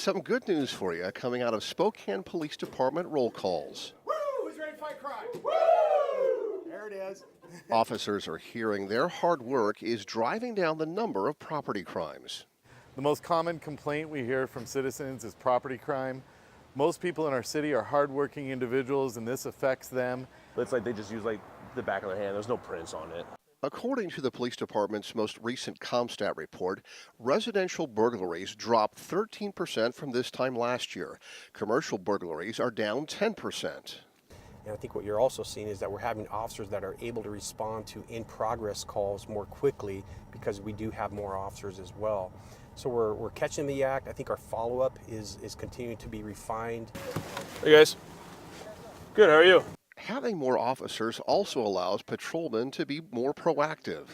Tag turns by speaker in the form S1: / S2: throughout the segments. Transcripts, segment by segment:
S1: some good news for you coming out of Spokane Police Department roll calls.
S2: Woo! Who's ready to fight crime? Woo! There it is.
S1: Officers are hearing their hard work is driving down the number of property crimes.
S3: The most common complaint we hear from citizens is property crime. Most people in our city are hardworking individuals and this affects them.
S4: It's like they just use like the back of their hand. There's no prints on it.
S1: According to the police department's most recent CompStat report, residential burglaries dropped 13% from this time last year. Commercial burglaries are down 10%.
S5: And I think what you're also seeing is that we're having officers that are able to respond to in-progress calls more quickly because we do have more officers as well. So we're catching the act. I think our follow-up is continuing to be refined.
S4: Hey guys. Good, how are you?
S1: Having more officers also allows patrolmen to be more proactive.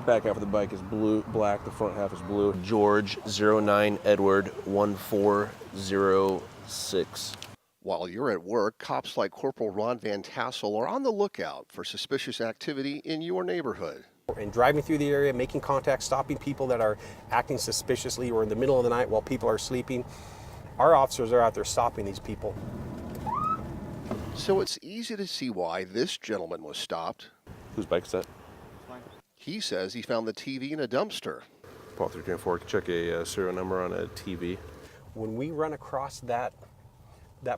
S4: Back half of the bike is blue, black, the front half is blue. George 09 Edward 1406.
S1: While you're at work, cops like Corporal Ron Van Tassel are on the lookout for suspicious activity in your neighborhood.
S5: And driving through the area, making contact, stopping people that are acting suspiciously or in the middle of the night while people are sleeping. Our officers are out there stopping these people.
S1: So it's easy to see why this gentleman was stopped.
S4: Whose bike is that?
S1: He says he found the TV in a dumpster.
S4: Paul 304, check a serial number on a TV.
S5: When we run across that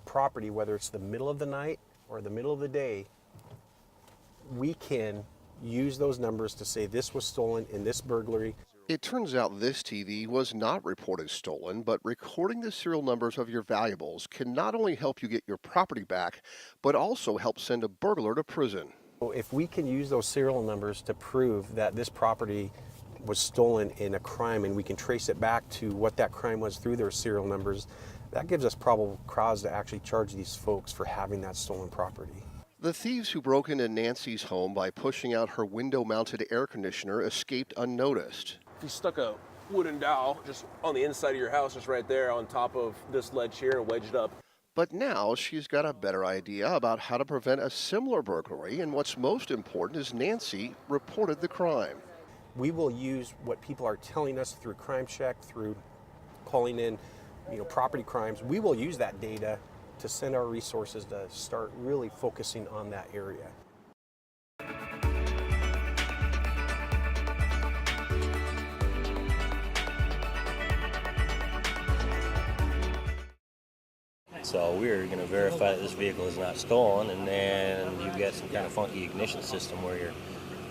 S5: property, whether it's the middle of the night or the middle of the day, we can use those numbers to say this was stolen in this burglary.
S1: It turns out this TV was not reported stolen, but recording the serial numbers of your valuables can not only help you get your property back, but also help send a burglar to prison.
S5: If we can use those serial numbers to prove that this property was stolen in a crime and we can trace it back to what that crime was through their serial numbers, that gives us probable cause to actually charge these folks for having that stolen property.
S1: The thieves who broke into Nancy's home by pushing out her window-mounted air conditioner escaped unnoticed.
S4: If you stuck a wooden dowel just on the inside of your house, just right there on top of this ledge here and wedged up.
S1: But now she's got a better idea about how to prevent a similar burglary, and what's most important is Nancy reported the crime.
S5: We will use what people are telling us through Crime Check, through calling in, property crimes. We will use that data to send our resources to start really focusing on that area.
S6: So we're going to verify that this vehicle is not stolen, and then you've got some kind of funky ignition system where you're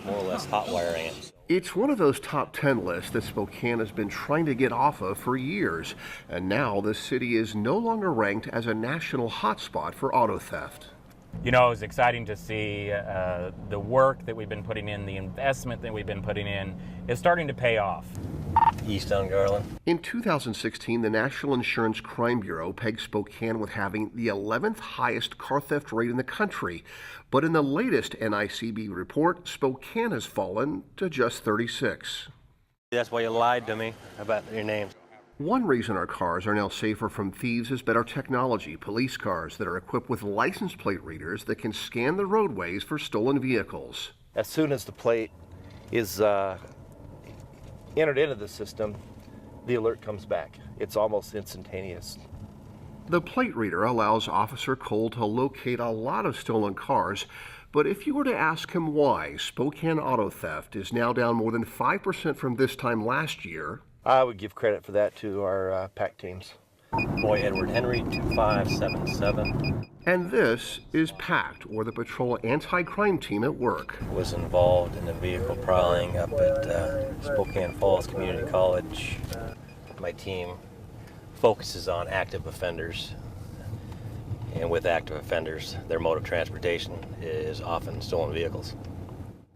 S6: more or less hot wiring it.
S1: It's one of those top 10 lists that Spokane has been trying to get off of for years, and now the city is no longer ranked as a national hotspot for auto theft.
S7: You know, it's exciting to see the work that we've been putting in, the investment that we've been putting in is starting to pay off.
S6: East on Garland.
S1: In 2016, the National Insurance Crime Bureau pegged Spokane with having the 11th highest car theft rate in the country. But in the latest NICB report, Spokane has fallen to just 36.
S6: That's why you lied to me about your name.
S1: One reason our cars are now safer from thieves is better technology. Police cars that are equipped with license plate readers that can scan the roadways for stolen vehicles.
S8: As soon as the plate is entered into the system, the alert comes back. It's almost instantaneous.
S1: The plate reader allows Officer Cole to locate a lot of stolen cars, but if you were to ask him why Spokane auto theft is now down more than 5% from this time last year,
S8: I would give credit for that to our PAC teams.
S6: Boy Edward Henry 2577.
S1: And this is PACT, or the Patrol Anti-Crime Team at work.
S6: Was involved in a vehicle prowling up at Spokane Falls Community College. My team focuses on active offenders. And with active offenders, their mode of transportation is often stolen vehicles.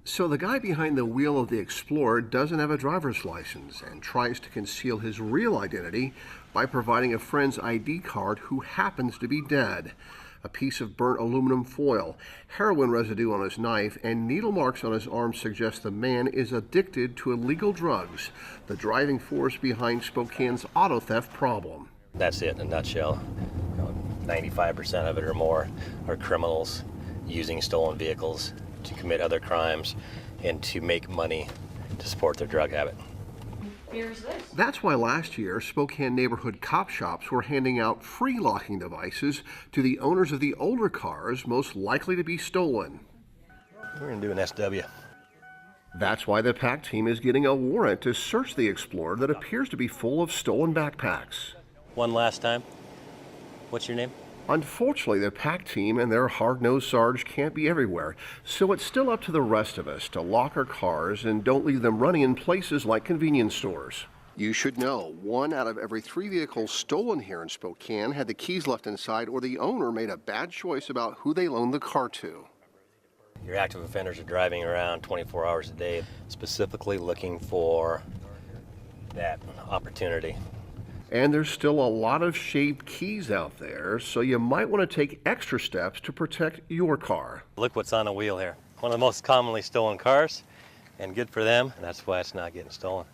S1: So the guy behind the wheel of the Explorer doesn't have a driver's license and tries to conceal his real identity by providing a friend's ID card who happens to be dead. A piece of burnt aluminum foil, heroin residue on his knife, and needle marks on his arm suggest the man is addicted to illegal drugs, the driving force behind Spokane's auto theft problem.
S6: That's it in a nutshell. 95% of it or more are criminals using stolen vehicles to commit other crimes and to make money to support their drug habit.
S9: Here's this.
S1: That's why last year, Spokane neighborhood cop shops were handing out free locking devices to the owners of the older cars most likely to be stolen.
S6: We're going to do an SW.
S1: That's why the PAC team is getting a warrant to search the Explorer that appears to be full of stolen backpacks.
S6: One last time. What's your name?
S1: Unfortunately, the PAC team and their hard-nosed Sarge can't be everywhere, so it's still up to the rest of us to lock our cars and don't leave them running in places like convenience stores. You should know, 1 out of every 3 vehicles stolen here in Spokane had the keys left inside or the owner made a bad choice about who they loaned the car to.
S6: Your active offenders are driving around 24 hours a day, specifically looking for that opportunity.
S1: And there's still a lot of shaved keys out there, so you might want to take extra steps to protect your car.
S6: Look what's on the wheel here. One of the most commonly stolen cars, and good for them, and that's why it's not getting stolen.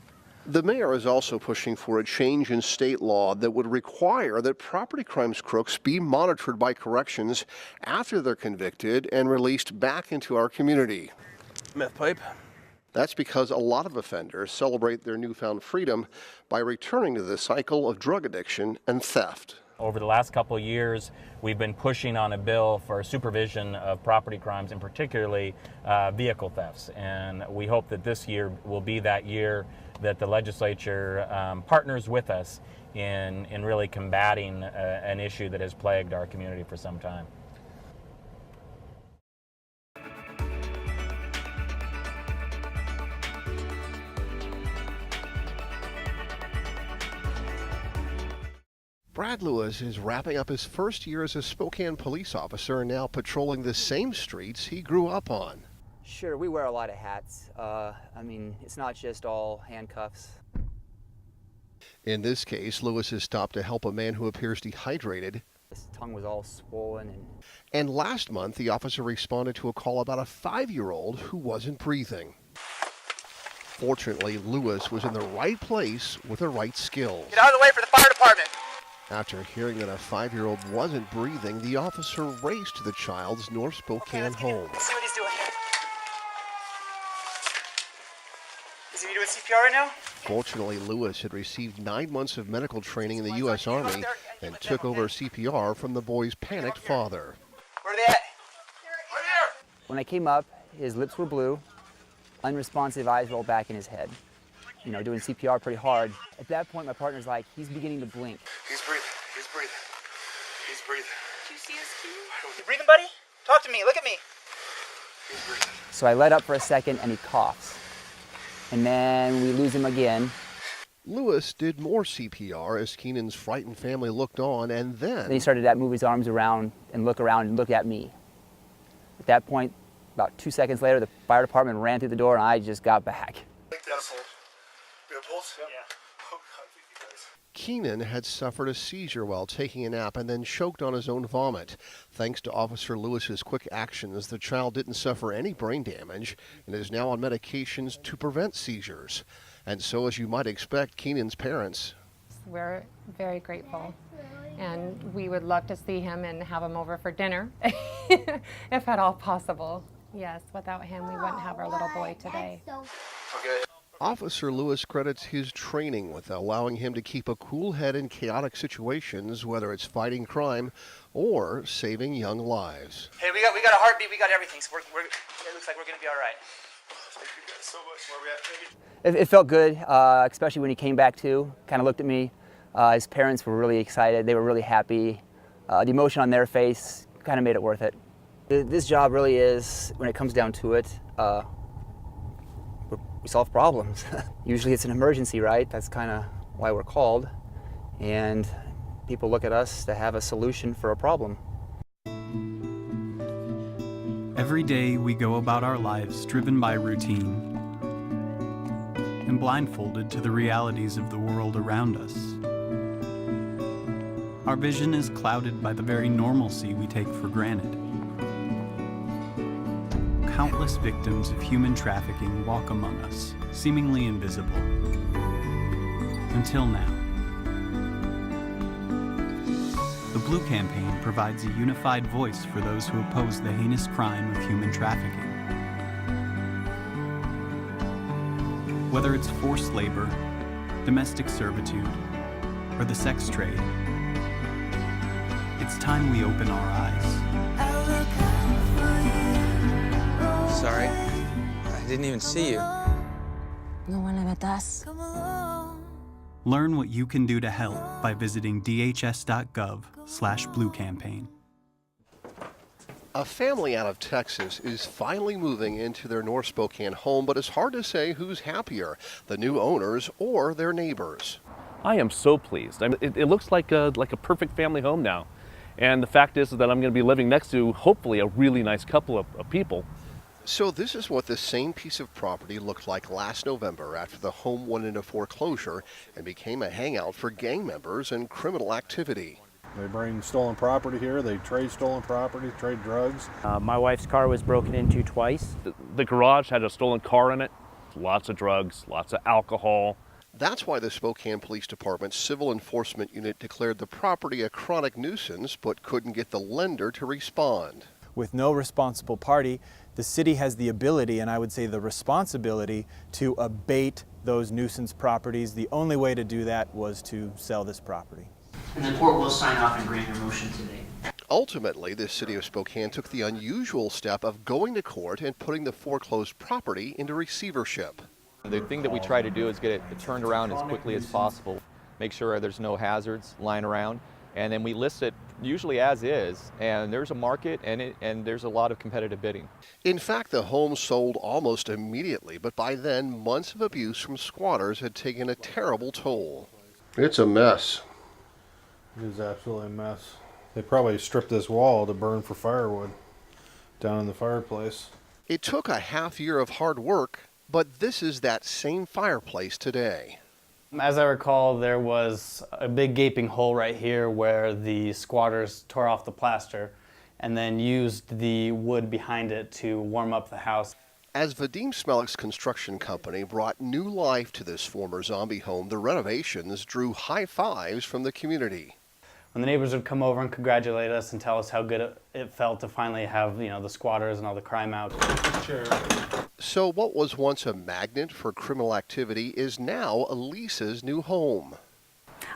S1: The mayor is also pushing for a change in state law that would require that property crimes crooks be monitored by corrections after they're convicted and released back into our community.
S4: Meth pipe.
S1: That's because a lot of offenders celebrate their newfound freedom by returning to the cycle of drug addiction and theft.
S7: Over the last couple of years, we've been pushing on a bill for supervision of property crimes, and particularly vehicle thefts. And we hope that this year will be that year that the legislature partners with us in really combating an issue that has plagued our community for some time.
S1: Brad Lewis is wrapping up his first year as a Spokane police officer and now patrolling the same streets he grew up on.
S10: Sure, we wear a lot of hats. I mean, it's not just all handcuffs.
S1: In this case, Lewis is stopped to help a man who appears dehydrated.
S10: His tongue was all swollen.
S1: And last month, the officer responded to a call about a 5-year-old who wasn't breathing. Fortunately, Lewis was in the right place with the right skills.
S10: Get out of the way for the fire department!
S1: After hearing that a 5-year-old wasn't breathing, the officer raced to the child's North Spokane home.
S10: Let's see what he's doing here. Is he doing CPR right now?
S1: Fortunately, Lewis had received 9 months of medical training in the U.S. Army and took over CPR from the boy's panicked father.
S10: Where are they at? Right here! When I came up, his lips were blue, unresponsive eyes rolled back in his head. You know, doing CPR pretty hard. At that point, my partner's like, he's beginning to blink.
S2: He's breathing. He's breathing. He's breathing.
S9: Do you see his keys?
S10: You breathing, buddy? Talk to me. Look at me.
S2: He's breathing.
S10: So I let up for a second, and he coughs. And then we lose him again.
S1: Lewis did more CPR as Keenan's frightened family looked on, and
S10: Then he started to move his arms around and look at me. At that point, about 2 seconds later, the fire department ran through the door, and I just got back.
S2: You have a pulse? Yeah. Oh, God, you guys.
S1: Keenan had suffered a seizure while taking a nap and then choked on his own vomit. Thanks to Officer Lewis's quick actions, the child didn't suffer any brain damage and is now on medications to prevent seizures. And so, as you might expect, Keenan's parents.
S9: We're very grateful, and we would love to see him and have him over for dinner, if at all possible. Yes, without him, we wouldn't have our little boy today.
S2: Okay.
S1: Officer Lewis credits his training with allowing him to keep a cool head in chaotic situations, whether it's fighting crime or saving young lives.
S10: Hey, we got a heartbeat, we got everything, so it looks like we're going to be all right.
S2: Thank you guys so much. Where are we at?
S10: It felt good, especially when he came back to, kind of looked at me. His parents were really excited, they were really happy. The emotion on their face kind of made it worth it. This job really is, when it comes down to it, we solve problems. Usually it's an emergency, right? That's kind of why we're called. And people look at us to have a solution for a problem.
S11: Every day we go about our lives driven by routine and blindfolded to the realities of the world around us. Our vision is clouded by the very normalcy we take for granted. Countless victims of human trafficking walk among us, seemingly invisible. Until now. The Blue Campaign provides a unified voice for those who oppose the heinous crime of human trafficking. Whether it's forced labor, domestic servitude, or the sex trade. It's time we open our eyes.
S12: Sorry, I didn't even see you.
S13: No one ever does.
S11: Learn what you can do to help by visiting dhs.gov/Blue Campaign.
S1: A family out of Texas is finally moving into their North Spokane home, but it's hard to say who's happier, the new owners or their neighbors.
S14: I am so pleased. It looks like a perfect family home now. And the fact is that I'm going to be living next to, hopefully, a really nice couple of people.
S1: So this is what the same piece of property looked like last November after the home went into foreclosure and became a hangout for gang members and criminal activity.
S2: They bring stolen property here, they trade stolen property, trade drugs.
S15: My wife's car was broken into twice.
S14: The garage had a stolen car in it, lots of drugs, lots of alcohol.
S1: That's why the Spokane Police Department's Civil Enforcement Unit declared the property a chronic nuisance but couldn't get the lender to respond.
S16: With no responsible party, the city has the ability, and I would say the responsibility, to abate those nuisance properties. The only way to do that was to sell this property.
S17: And the court will sign off and grant your motion today.
S1: Ultimately, the city of Spokane took the unusual step of going to court and putting the foreclosed property into receivership.
S18: The thing that we try to do is get it turned around as quickly as possible, make sure there's no hazards lying around, and then we list it usually as is, and there's a market and there's a lot of competitive bidding.
S1: In fact, the home sold almost immediately, but by then, months of abuse from squatters had taken a terrible toll. It's a mess.
S2: It is absolutely a mess. They probably stripped this wall to burn for firewood down in the fireplace.
S1: It took a half year of hard work, but this is that same fireplace today.
S15: As I recall, there was a big gaping hole right here where the squatters tore off the plaster and then used the wood behind it to warm up the house.
S1: As Vadim Smelik's construction company brought new life to this former zombie home, the renovations drew high fives from the community.
S15: When the neighbors would come over and congratulate us and tell us how good it felt to finally have, the squatters and all the crime out. Sure.
S1: So what was once a magnet for criminal activity is now Elisa's new home.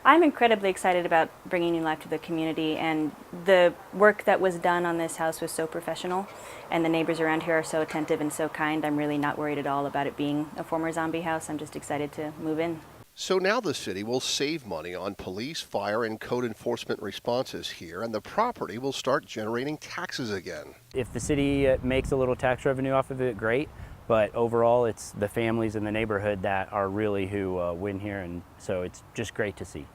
S19: I'm incredibly excited about bringing new life to the community, and the work that was done on this house was so professional, and the neighbors around here are so attentive and so kind. I'm really not worried at all about it being a former zombie house. I'm just excited to move in.
S1: So now the city will save money on police, fire, and code enforcement responses here, and the property will start generating taxes again.
S15: If the city makes a little tax revenue off of it, great. But overall, it's the families in the neighborhood that are really who win here, and so it's just great to see.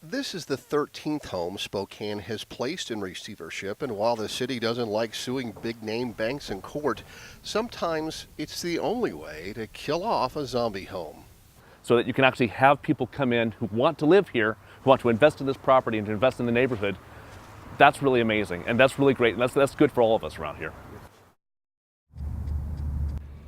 S1: This is the 13th home Spokane has placed in receivership, and while the city doesn't like suing big-name banks in court, sometimes it's the only way to kill off a zombie home.
S14: So that you can actually have people come in who want to live here, who want to invest in this property and to invest in the neighborhood. That's really amazing, and that's really great, and that's good for all of us around here.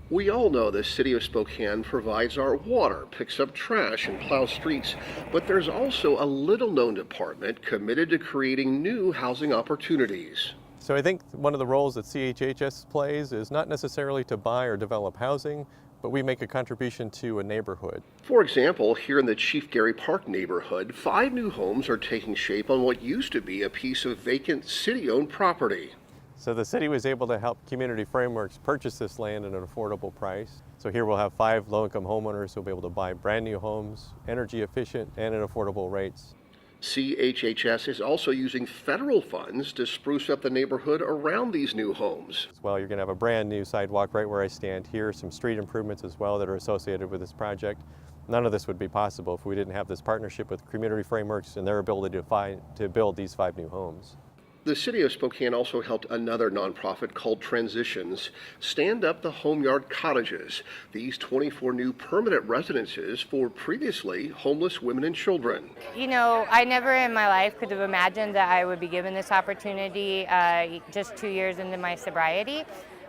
S1: We all know the city of Spokane provides our water, picks up trash, and plows streets, but there's also a little-known department committed to creating new housing opportunities.
S20: So I think one of the roles that CHHS plays is not necessarily to buy or develop housing, but we make a contribution to a neighborhood.
S1: For example, here in the Chief Gary Park neighborhood, 5 new homes are taking shape on what used to be a piece of vacant city-owned property.
S20: So the city was able to help Community Frameworks purchase this land at an affordable price. So here we'll have 5 low-income homeowners who will be able to buy brand new homes, energy efficient, and at affordable rates.
S1: CHHS is also using federal funds to spruce up the neighborhood around these new homes.
S20: As well, you're going to have a brand new sidewalk right where I stand here, some street improvements as well that are associated with this project. None of this would be possible if we didn't have this partnership with Community Frameworks and their ability to build these 5 new homes.
S1: The city of Spokane also helped another nonprofit called Transitions stand up the Homeyard Cottages, these 24 new permanent residences for previously homeless women and children.
S21: You know, I never in my life could have imagined that I would be given this opportunity just 2 years into my sobriety.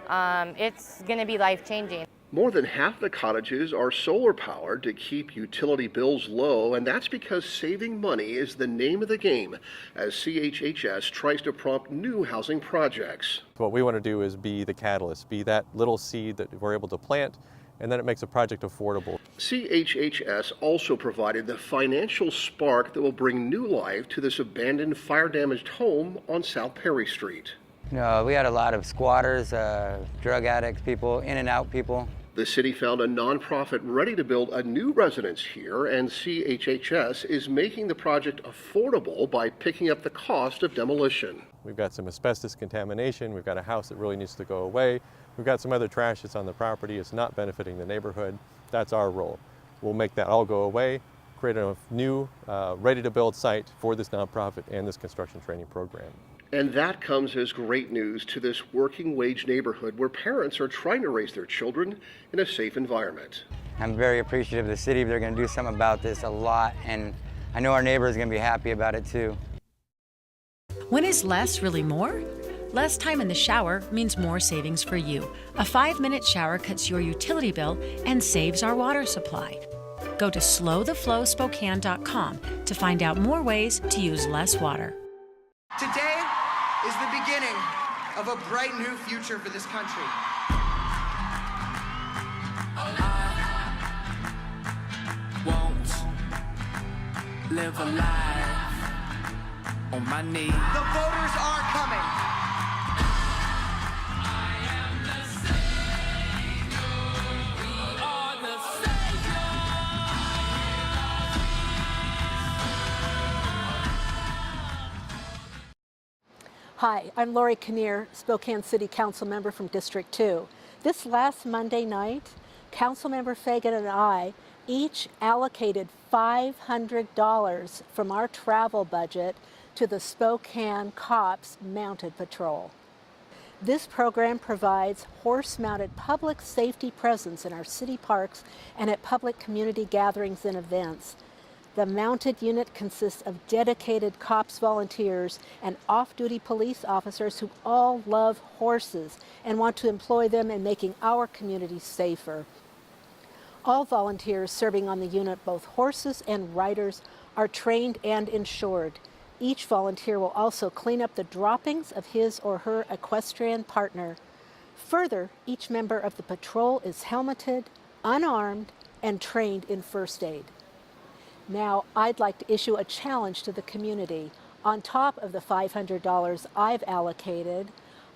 S21: It's going to be life-changing.
S1: More than half the cottages are solar powered to keep utility bills low, and that's because saving money is the name of the game as CHHS tries to prompt new housing projects.
S20: What we want to do is be the catalyst, be that little seed that we're able to plant and then it makes a project affordable.
S1: CHHS also provided the financial spark that will bring new life to this abandoned, fire-damaged home on South Perry Street.
S3: No, we had a lot of squatters, drug addicts, people, in and out people.
S1: The city found a nonprofit ready to build a new residence here, and CHHS is making the project affordable by picking up the cost of demolition.
S20: We've got some asbestos contamination, we've got a house that really needs to go away, we've got some other trash that's on the property, it's not benefiting the neighborhood. That's our role. We'll make that all go away, create a new, ready-to-build site for this nonprofit and this construction training program.
S1: And that comes as great news to this working wage neighborhood where parents are trying to raise their children in a safe environment.
S3: I'm very appreciative of the city. They're going to do something about this a lot, and I know our neighbors are going to be happy about it too.
S22: When is less really more? Less time in the shower means more savings for you. A 5-minute shower cuts your utility bill and saves our water supply. Go to slowtheflowspokane.com to find out more ways to use less water.
S23: Today is the beginning of a bright new future for this country.
S24: I won't live a life on my knees.
S23: The voters are coming.
S25: Hi, I'm Lori Kinnear, Spokane City Council member from District 2. This last Monday night, Councilmember Fagan and I each allocated $500 from our travel budget to the Spokane Cops Mounted Patrol. This program provides horse-mounted public safety presence in our city parks and at public community gatherings and events. The mounted unit consists of dedicated cops volunteers and off-duty police officers who all love horses and want to employ them in making our communities safer. All volunteers serving on the unit, both horses and riders, are trained and insured. Each volunteer will also clean up the droppings of his or her equestrian partner. Further, each member of the patrol is helmeted, unarmed, and trained in first aid. Now, I'd like to issue a challenge to the community. On top of the $500 I've allocated,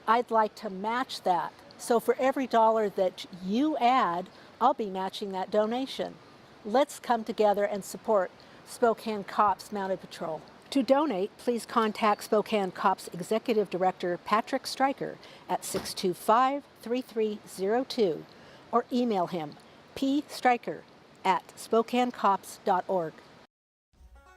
S25: I'd like to match that. So for every dollar that you add, I'll be matching that donation. Let's come together and support Spokane Cops Mounted Patrol. To donate, please contact Spokane Cops Executive Director Patrick Stryker at 625-3302 or email him pstryker@spokanecops.org.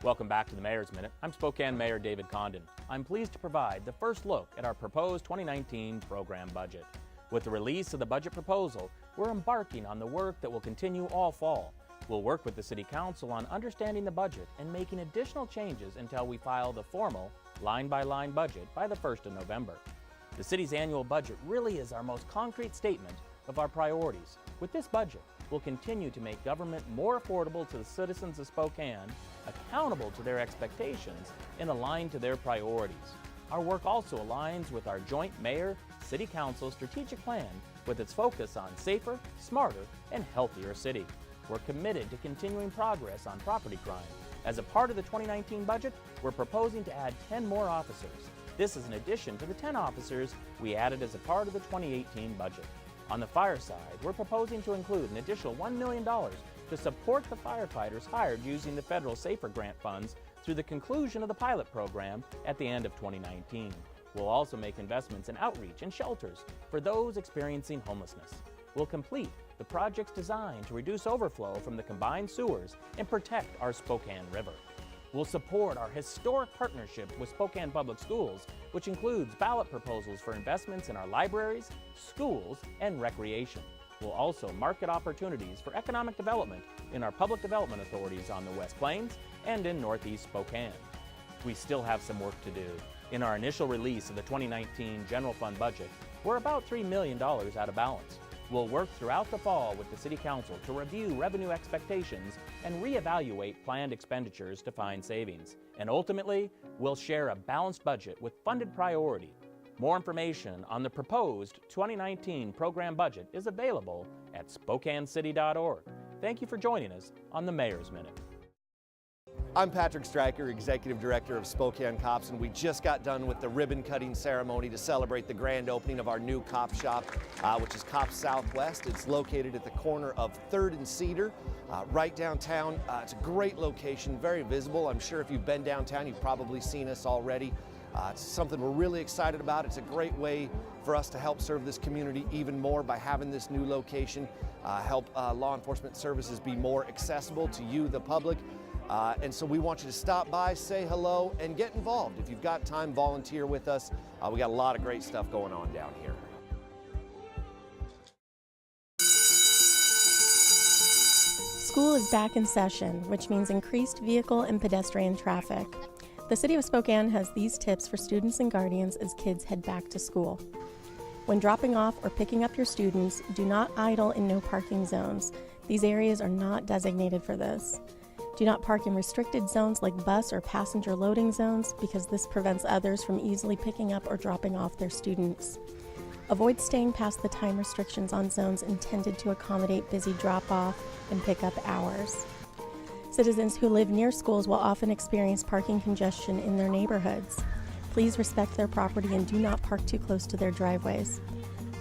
S7: Welcome back to the Mayor's Minute. I'm Spokane Mayor David Condon. I'm pleased to provide the first look at our proposed 2019 program budget. With the release of the budget proposal, we're embarking on the work that will continue all fall. We'll work with the City Council on understanding the budget and making additional changes until we file the formal line-by-line budget by the 1st of November. The city's annual budget really is our most concrete statement of our priorities. With this budget, we'll continue to make government more affordable to the citizens of Spokane, accountable to their expectations, and aligned to their priorities. Our work also aligns with our joint Mayor-City Council strategic plan with its focus on safer, smarter, and healthier city. We're committed to continuing progress on property crime. As a part of the 2019 budget, we're proposing to add 10 more officers. This is in addition to the 10 officers we added as a part of the 2018 budget. On the fire side, we're proposing to include an additional $1 million to support the firefighters hired using the federal SAFER grant funds through the conclusion of the pilot program at the end of 2019. We'll also make investments in outreach and shelters for those experiencing homelessness. We'll complete the projects designed to reduce overflow from the combined sewers and protect our Spokane River. We'll support our historic partnership with Spokane Public Schools, which includes ballot proposals for investments in our libraries, schools, and recreation. We'll also market opportunities for economic development in our public development authorities on the West Plains and in Northeast Spokane. We still have some work to do. In our initial release of the 2019 general fund budget, we're about $3 million out of balance. We'll work throughout the fall with the City Council to review revenue expectations and reevaluate planned expenditures to find savings. And ultimately, we'll share a balanced budget with funded priority. More information on the proposed 2019 program budget is available at SpokaneCity.org. Thank you for joining us on the Mayor's Minute.
S4: I'm Patrick Stryker, Executive Director of Spokane Cops, and we just got done with the ribbon cutting ceremony to celebrate the grand opening of our new cop shop, which is Cops Southwest. It's located at the corner of 3rd and Cedar, right downtown. It's a great location, very visible. I'm sure if you've been downtown, you've probably seen us already. It's something we're really excited about. It's a great way for us to help serve this community even more by having this new location, help law enforcement services be more accessible to you, the public. And so we want you to stop by, say hello, and get involved. If you've got time, volunteer with us. We got a lot of great stuff going on down here.
S5: School is back in session, which means increased vehicle and pedestrian traffic. The City of Spokane has these tips for students and guardians as kids head back to school. When dropping off or picking up your students, do not idle in no parking zones. These areas are not designated for this. Do not park in restricted zones like bus or passenger loading zones because this prevents others from easily picking up or dropping off their students. Avoid staying past the time restrictions on zones intended to accommodate busy drop-off and pickup hours. Citizens who live near schools will often experience parking congestion in their neighborhoods. Please respect their property and do not park too close to their driveways.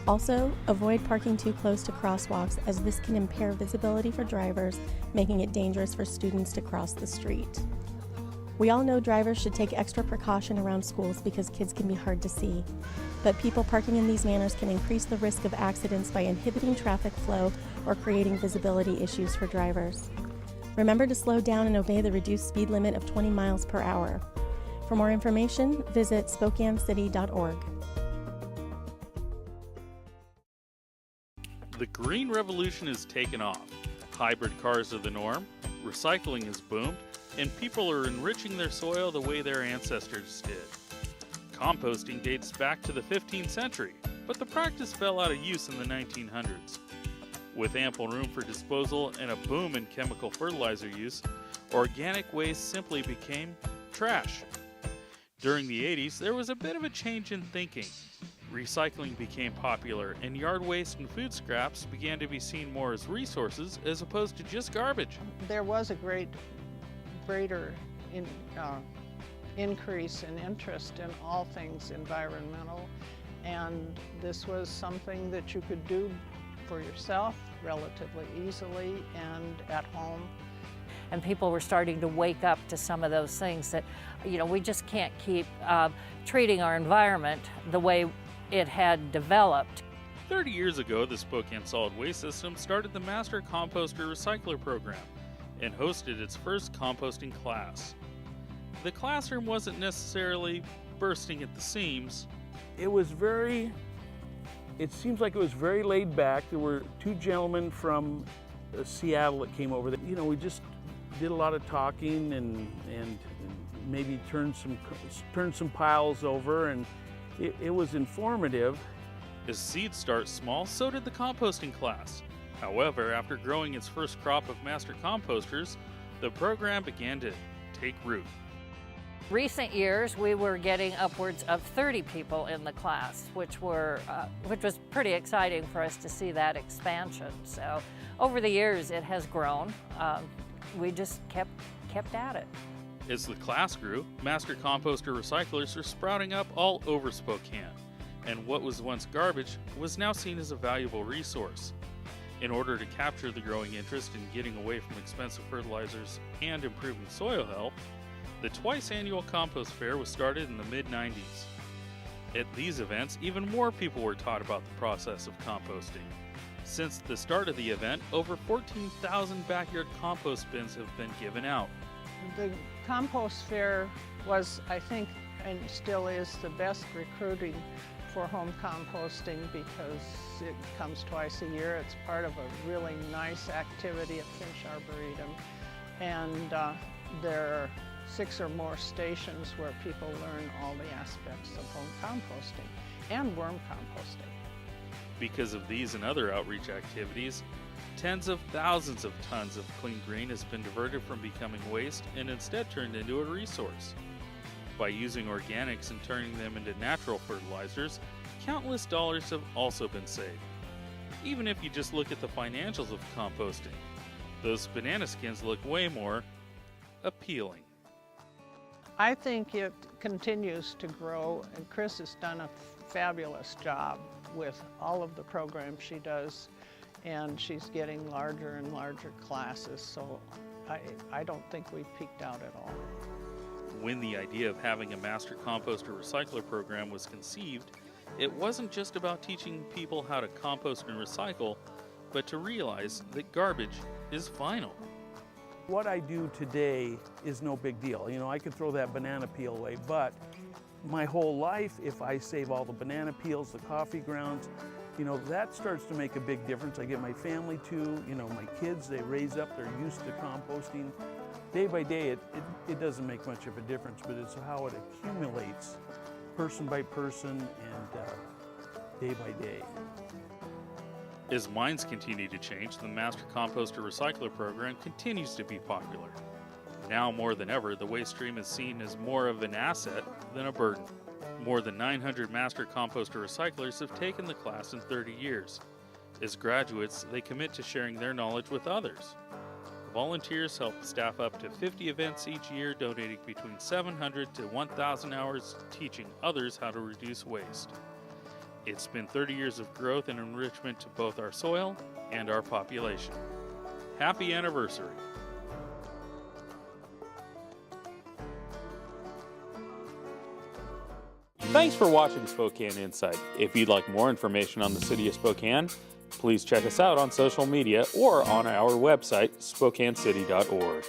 S5: Also, avoid parking too close to crosswalks as this can impair visibility for drivers, making it dangerous for students to cross the street. We all know drivers should take extra precaution around schools because kids can be hard to see. But people parking in these manners can increase the risk of accidents by inhibiting traffic flow or creating visibility issues for drivers. Remember to slow down and obey the reduced speed limit of 20 miles per hour. For more information, visit SpokaneCity.org.
S6: The green revolution has taken off. Hybrid cars are the norm, recycling has boomed, and people are enriching their soil the way their ancestors did. Composting dates back to the 15th century, but the practice fell out of use in the 1900s. With ample room for disposal and a boom in chemical fertilizer use, organic waste simply became trash. During the 80s, there was a bit of a change in thinking. Recycling became popular, and yard waste and food scraps began to be seen more as resources as opposed to just garbage.
S8: There was a greater increase in interest in all things environmental, and this was something that you could do for yourself relatively easily and at home.
S9: And people were starting to wake up to some of those things that, we just can't keep treating our environment the way it had developed.
S6: 30 years ago, the Spokane Solid Waste System started the Master Composter Recycler program and hosted its first composting class. The classroom wasn't necessarily bursting at the seams.
S26: It seems like it was very laid back. There were two gentlemen from Seattle that came over. We just did a lot of talking and maybe turned some piles over, and it was informative.
S6: As seeds start small, so did the composting class. However, after growing its first crop of master composters, the program began to take root.
S9: Recent years, we were getting upwards of 30 people in the class, which was pretty exciting for us to see that expansion. So over the years, it has grown. We just kept at it.
S6: As the class grew, master composter recyclers are sprouting up all over Spokane, and what was once garbage was now seen as a valuable resource. In order to capture the growing interest in getting away from expensive fertilizers and improving soil health, the twice-annual compost fair was started in the mid-90s. At these events, even more people were taught about the process of composting. Since the start of the event, over 14,000 backyard compost bins have been given out.
S8: The compost fair was, I think, and still is the best recruiting for home composting because it comes twice a year. It's part of a really nice activity at Finch Arboretum, and there are 6 or more stations where people learn all the aspects of home composting and worm composting.
S6: Because of these and other outreach activities, tens of thousands of tons of clean green has been diverted from becoming waste and instead turned into a resource. By using organics and turning them into natural fertilizers, countless dollars have also been saved. Even if you just look at the financials of composting, those banana skins look way more appealing.
S8: I think it continues to grow, and Chris has done a fabulous job with all of the programs she does, and she's getting larger and larger classes, so I don't think we've peaked out at all.
S6: When the idea of having a master composter recycler program was conceived, it wasn't just about teaching people how to compost and recycle, but to realize that garbage is final.
S26: What I do today is no big deal. You know, I could throw that banana peel away, but my whole life, if I save all the banana peels, the coffee grounds, you know, that starts to make a big difference. I get my family to, you know, my kids, they raise up, they're used to composting. Day by day, it doesn't make much of a difference, but it's how it accumulates person by person and day by day.
S6: As minds continue to change, the Master Composter Recycler program continues to be popular. Now more than ever, the waste stream is seen as more of an asset than a burden. More than 900 Master Composter Recyclers have taken the class in 30 years. As graduates, they commit to sharing their knowledge with others. Volunteers help staff up to 50 events each year, donating between 700 to 1,000 hours teaching others how to reduce waste. It's been 30 years of growth and enrichment to both our soil and our population. Happy anniversary! Thanks for watching Spokane Insight. If you'd like more information on the City of Spokane, please check us out on social media or on our website, SpokaneCity.org.